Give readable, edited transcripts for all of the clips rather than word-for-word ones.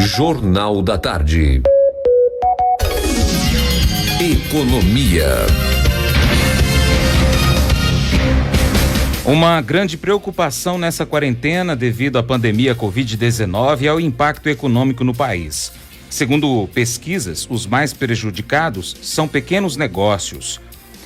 Jornal da Tarde. Economia. Uma grande preocupação nessa quarentena devido à pandemia Covid-19 é o impacto econômico no país. Segundo pesquisas, os mais prejudicados são pequenos negócios.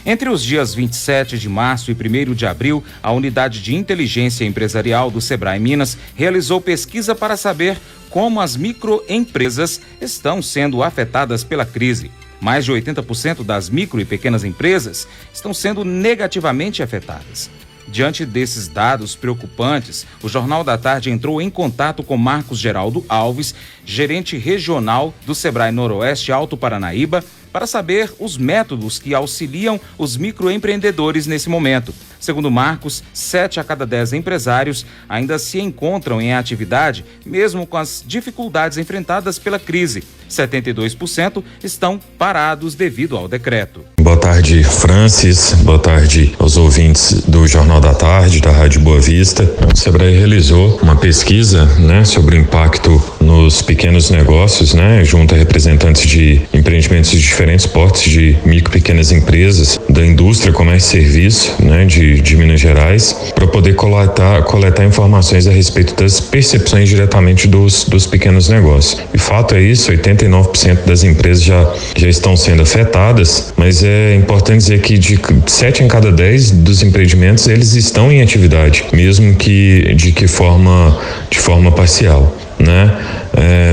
Entre os dias 27 de março e 1º de abril, a Unidade de Inteligência Empresarial do Sebrae Minas realizou pesquisa para saber como as microempresas estão sendo afetadas pela crise. Mais de 80% das micro e pequenas empresas estão sendo negativamente afetadas. Diante desses dados preocupantes, o Jornal da Tarde entrou em contato com Marcos Geraldo Alves, gerente regional do Sebrae Noroeste Alto Paranaíba, para saber os métodos que auxiliam os microempreendedores nesse momento. Segundo Marcos, 7 a cada 10 empresários ainda se encontram em atividade, mesmo com as dificuldades enfrentadas pela crise. 72% estão parados devido ao decreto. Boa tarde, Francis. Boa tarde aos ouvintes do Jornal da Tarde, da Rádio Boa Vista. O Sebrae realizou uma pesquisa, sobre o impacto nos pequenos negócios, junto a representantes de empreendimentos de diferentes portes de micro e pequenas empresas, da indústria, comércio e serviço, de Minas Gerais, para poder coletar informações a respeito das percepções diretamente dos pequenos negócios. E fato é isso, 89% das empresas já estão sendo afetadas, mas é importante dizer que de 7 em cada 10 dos empreendimentos eles estão em atividade, mesmo que de forma parcial.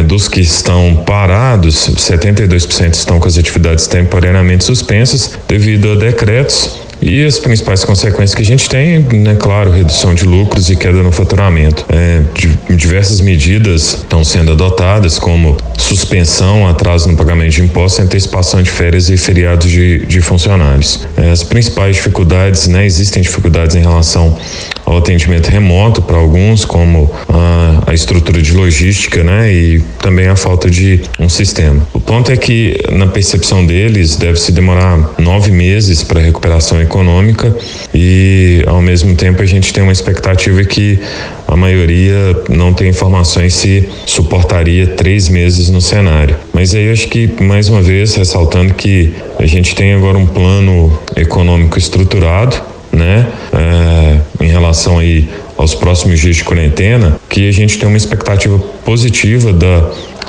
Dos que estão parados, 72% estão com as atividades temporariamente suspensas devido a decretos. E as principais consequências que a gente tem, claro, redução de lucros e queda no faturamento. Diversas medidas estão sendo adotadas, como suspensão, atraso no pagamento de impostos, antecipação de férias e feriados de funcionários. As principais dificuldades, existem dificuldades em relação ao atendimento remoto para alguns, como a estrutura de logística, e também a falta de um sistema. O ponto é que, na percepção deles, deve-se demorar 9 meses para a recuperação econômica e, ao mesmo tempo, a gente tem uma expectativa que a maioria não tem informações se suportaria 3 meses no cenário. Mas aí eu acho que, mais uma vez, ressaltando que a gente tem agora um plano econômico estruturado, em relação aí aos próximos dias de quarentena, que a gente tem uma expectativa positiva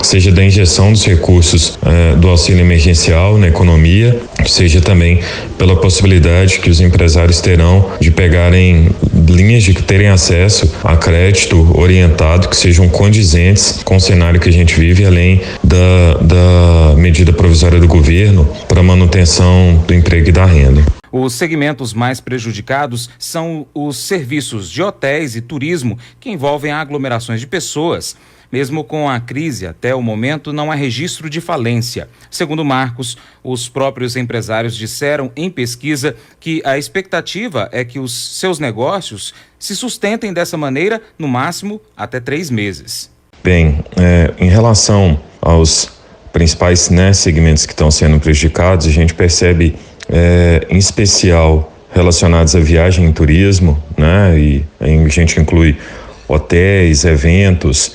seja da injeção dos recursos do auxílio emergencial na economia, seja também pela possibilidade que os empresários terão de pegarem linhas de terem acesso a crédito orientado que sejam condizentes com o cenário que a gente vive, além da medida provisória do governo para manutenção do emprego e da renda. Os segmentos mais prejudicados são os serviços de hotéis e turismo, que envolvem aglomerações de pessoas. Mesmo com a crise, até o momento, não há registro de falência. Segundo Marcos, os próprios empresários disseram em pesquisa que a expectativa é que os seus negócios se sustentem dessa maneira, no máximo, até 3 meses. Bem, em relação aos principais segmentos que estão sendo prejudicados, a gente percebe, em especial, relacionados à viagem e turismo, e aí a gente inclui hotéis, eventos,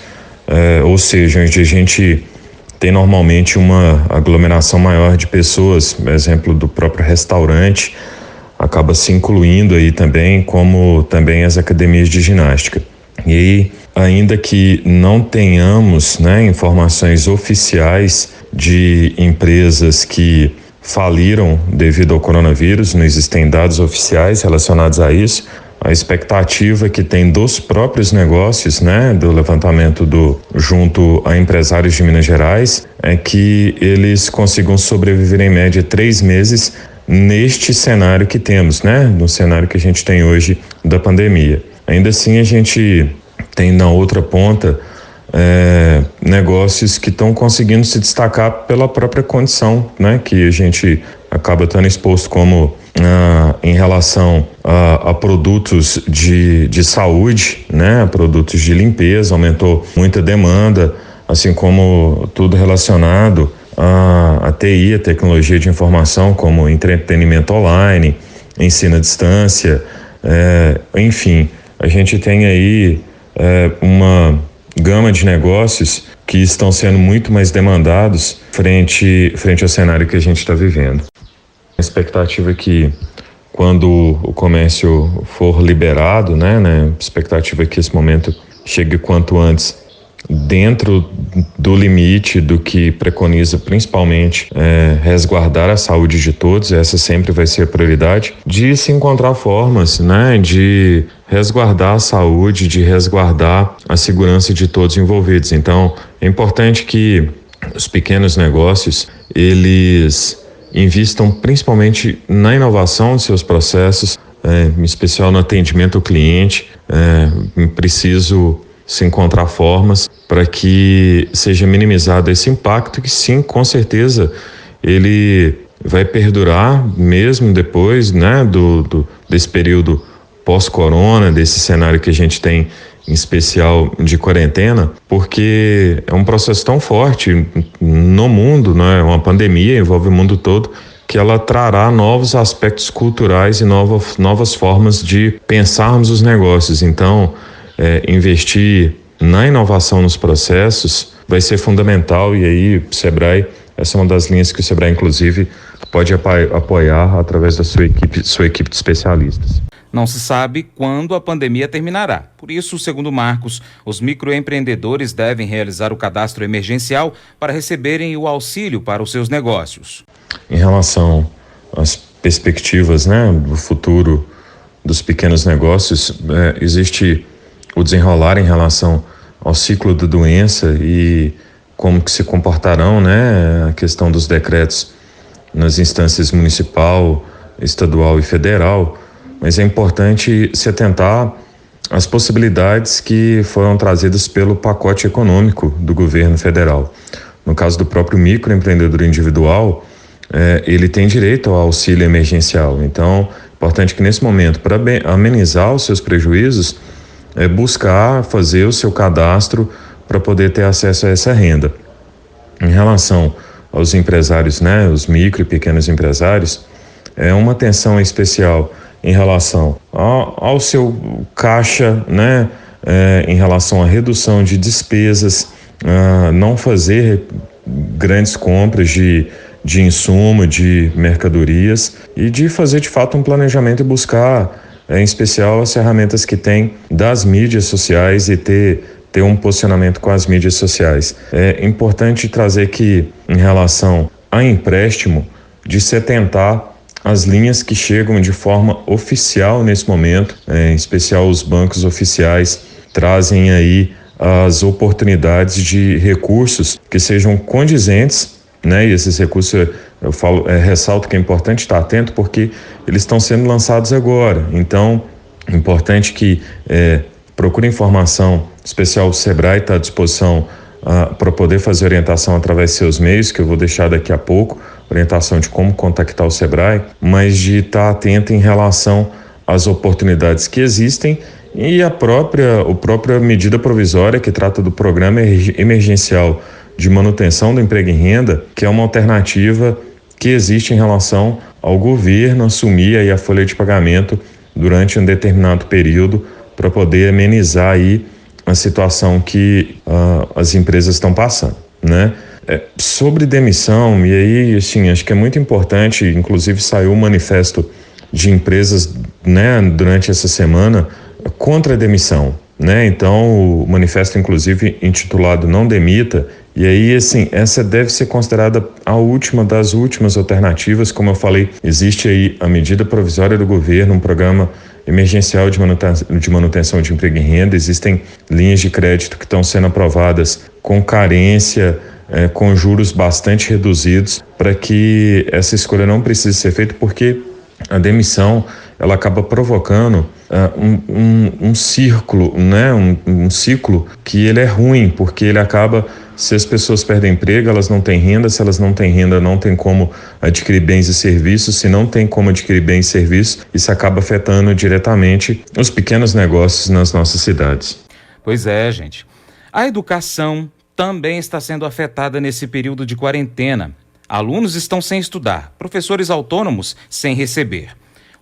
ou seja, onde a gente tem normalmente uma aglomeração maior de pessoas, exemplo do próprio restaurante, acaba se incluindo aí também, como também as academias de ginástica. E aí, ainda que não tenhamos informações oficiais de empresas que faliram devido ao coronavírus, não existem dados oficiais relacionados a isso. A expectativa que tem dos próprios negócios, do levantamento junto a empresários de Minas Gerais, é que eles consigam sobreviver em média 3 meses neste cenário que temos, no cenário que a gente tem hoje da pandemia. Ainda assim, a gente tem na outra ponta negócios que estão conseguindo se destacar pela própria condição, que a gente acaba estando exposto, como em relação a produtos de saúde, produtos de limpeza, aumentou muita demanda, assim como tudo relacionado a TI, a tecnologia de informação, como entretenimento online, ensino à distância, enfim, a gente tem aí uma gama de negócios que estão sendo muito mais demandados frente ao cenário que a gente está vivendo. A expectativa é que quando o comércio for liberado, né, expectativa é que esse momento chegue quanto antes dentro do limite do que preconiza principalmente resguardar a saúde de todos. Essa sempre vai ser a prioridade, de se encontrar formas, né, de resguardar a saúde, de resguardar a segurança de todos envolvidos. Então, é importante que os pequenos negócios, eles invistam principalmente na inovação de seus processos, em especial no atendimento ao cliente. Preciso se encontrar formas para que seja minimizado esse impacto, que sim, com certeza, ele vai perdurar mesmo depois, né, desse período pós-corona, desse cenário que a gente tem, em especial de quarentena, porque é um processo tão forte no mundo, né, uma pandemia envolve o mundo todo, que ela trará novos aspectos culturais e novas formas de pensarmos os negócios. Então, investir na inovação nos processos vai ser fundamental, e aí o Sebrae, essa é uma das linhas que o Sebrae inclusive pode apoiar através da sua equipe de especialistas. Não se sabe quando a pandemia terminará. Por isso, segundo Marcos, os microempreendedores devem realizar o cadastro emergencial para receberem o auxílio para os seus negócios. Em relação às perspectivas, né, do futuro dos pequenos negócios, existe o desenrolar em relação ao ciclo da doença e como que se comportarão, né, a questão dos decretos nas instâncias municipal, estadual e federal, mas é importante se atentar às possibilidades que foram trazidas pelo pacote econômico do governo federal. No caso do próprio microempreendedor individual, ele tem direito ao auxílio emergencial. Então, é importante que nesse momento, para amenizar os seus prejuízos, buscar fazer o seu cadastro para poder ter acesso a essa renda. Em relação aos empresários, né, os micro e pequenos empresários, uma atenção especial em relação ao seu caixa, né, em relação à redução de despesas, não fazer grandes compras de insumo, de mercadorias, e de fazer de fato um planejamento e buscar, em especial, as ferramentas que tem das mídias sociais e ter um posicionamento com as mídias sociais. É importante trazer que, em relação a empréstimo, de se atentar às linhas que chegam de forma oficial nesse momento, em especial os bancos oficiais trazem aí as oportunidades de recursos que sejam condizentes, né? E esses recursos, ressalto que é importante estar atento porque eles estão sendo lançados agora. Então, é importante que procure informação, especial o Sebrae está à disposição para poder fazer orientação através de seus meios, que eu vou deixar daqui a pouco, orientação de como contactar o Sebrae, mas de estar atento em relação às oportunidades que existem e a própria medida provisória que trata do programa emergencial de manutenção do emprego e renda, que é uma alternativa que existe em relação ao governo assumir aí a folha de pagamento durante um determinado período para poder amenizar aí a situação que as empresas estão passando, né? Sobre demissão, e aí, assim, acho que é muito importante, inclusive saiu um manifesto de empresas, né, durante essa semana contra a demissão, né? Então, o manifesto, inclusive, intitulado Não Demita, e aí, assim, essa deve ser considerada a última das últimas alternativas. Como eu falei, existe aí a medida provisória do governo, um programa emergencial de manutenção de emprego e renda, existem linhas de crédito que estão sendo aprovadas com carência, com juros bastante reduzidos, para que essa escolha não precise ser feita, porque a demissão ela acaba provocando um círculo, né? Um ciclo que ele é ruim, porque ele acaba, se as pessoas perdem emprego, elas não têm renda, se elas não têm renda, não tem como adquirir bens e serviços, se não tem como adquirir bens e serviços, isso acaba afetando diretamente os pequenos negócios nas nossas cidades. Pois é, gente. A educação também está sendo afetada nesse período de quarentena. Alunos estão sem estudar, professores autônomos sem receber.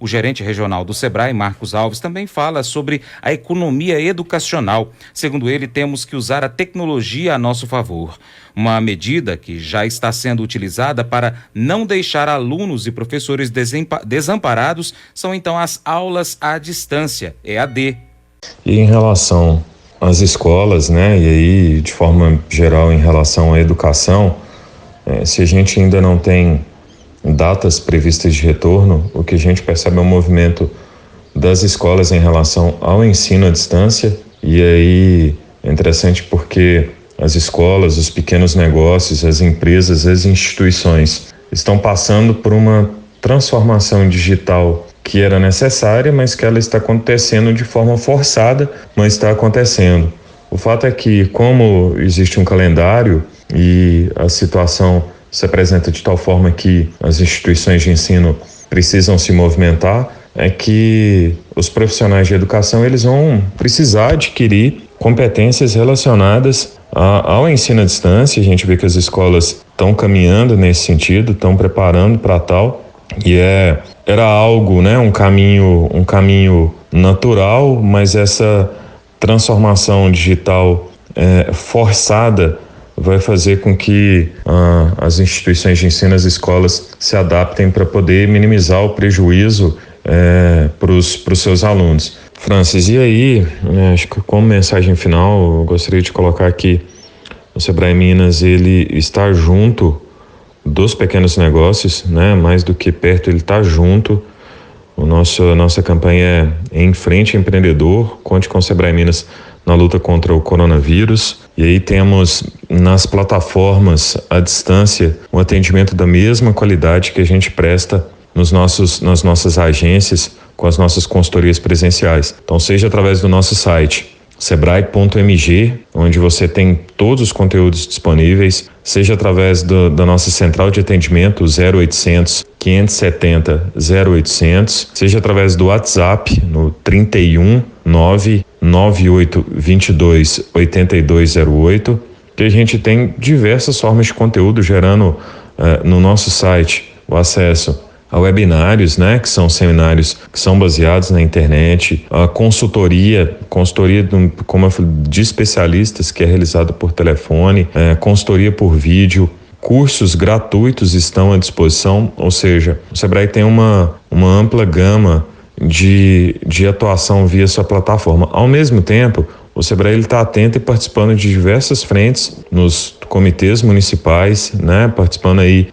O gerente regional do Sebrae, Marcos Alves, também fala sobre a economia educacional. Segundo ele, temos que usar a tecnologia a nosso favor. Uma medida que já está sendo utilizada para não deixar alunos e professores desamparados são então as aulas à distância, EAD. E em relação às escolas, né, e aí de forma geral em relação à educação, se a gente ainda não tem datas previstas de retorno, o que a gente percebe é um movimento das escolas em relação ao ensino à distância. E aí é interessante porque as escolas, os pequenos negócios, as empresas, as instituições estão passando por uma transformação digital que era necessária, mas que ela está acontecendo de forma forçada, mas está acontecendo. O fato é que, como existe um calendário e a situação se apresenta de tal forma que as instituições de ensino precisam se movimentar, é que os profissionais de educação eles vão precisar adquirir competências relacionadas ao ensino à distância. A gente vê que as escolas estão caminhando nesse sentido, estão preparando para tal, e era algo, né, um caminho natural, mas essa transformação digital forçada vai fazer com que as instituições de ensino, as escolas, se adaptem para poder minimizar o prejuízo para os seus alunos. Francis, e aí, acho que como mensagem final, eu gostaria de colocar que o Sebrae Minas, ele está junto dos pequenos negócios, né? Mais do que perto, ele está junto. Nossa campanha é Em Frente Empreendedor, conte com o Sebrae Minas na luta contra o coronavírus. E aí temos nas plataformas à distância um atendimento da mesma qualidade que a gente presta nas nossas agências, com as nossas consultorias presenciais. Então, seja através do nosso site sebrae.mg, onde você tem todos os conteúdos disponíveis, seja através da nossa central de atendimento 0800 570 0800, seja através do WhatsApp no 31 99822 8208, que a gente tem diversas formas de conteúdo gerando no nosso site o acesso a webinários, né, que são seminários que são baseados na internet, a consultoria como eu falei, de especialistas que é realizada por telefone, consultoria por vídeo, cursos gratuitos estão à disposição, ou seja, o Sebrae tem uma ampla gama de atuação via sua plataforma. Ao mesmo tempo, o Sebrae está atento e participando de diversas frentes nos comitês municipais, né, participando aí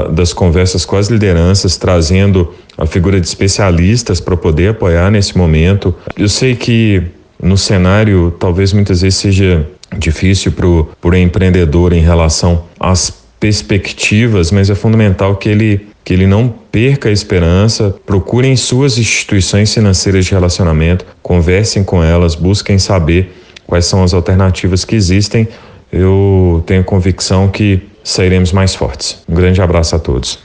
das conversas com as lideranças, trazendo a figura de especialistas para poder apoiar nesse momento. Eu sei que no cenário talvez muitas vezes seja difícil para o empreendedor em relação às perspectivas, mas é fundamental que ele não perca a esperança, procurem suas instituições financeiras de relacionamento, conversem com elas, busquem saber quais são as alternativas que existem. Eu tenho convicção que sairemos mais fortes. Um grande abraço a todos.